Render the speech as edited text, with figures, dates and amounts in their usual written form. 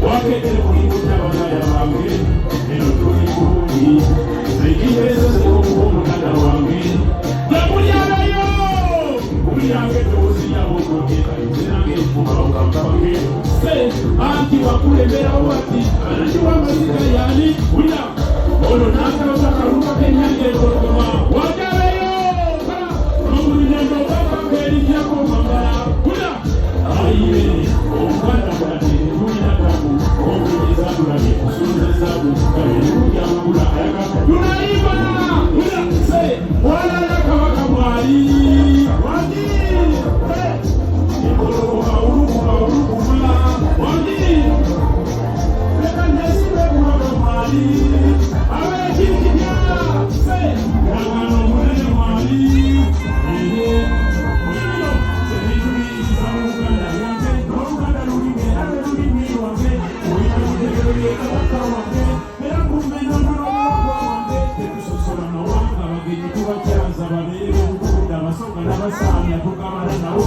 wakete kulibuta bagaya wange eno tulikundi zekiwezo zekumukanda wange yakulyabayo kulyange toziyabokokeka nzenange kumaokampange se anti wakulemberawo wati anajiwa mazika yani uya ono nakalotakaluma kenyange ekokoma wajabayo mamulinyando bakamberikyako mambala uya ayiye omukanda bwati tulinaku omulizakulabye kusunzezaku kaberukyamagula ayagaka tunayiba uya se walala kabaka mwali wati ekolokoka ulukuma ulukuma wati leka nesibe kuloka mwali abekikija se yagano munene mwali Abasanga n'abasamya tukamala nabo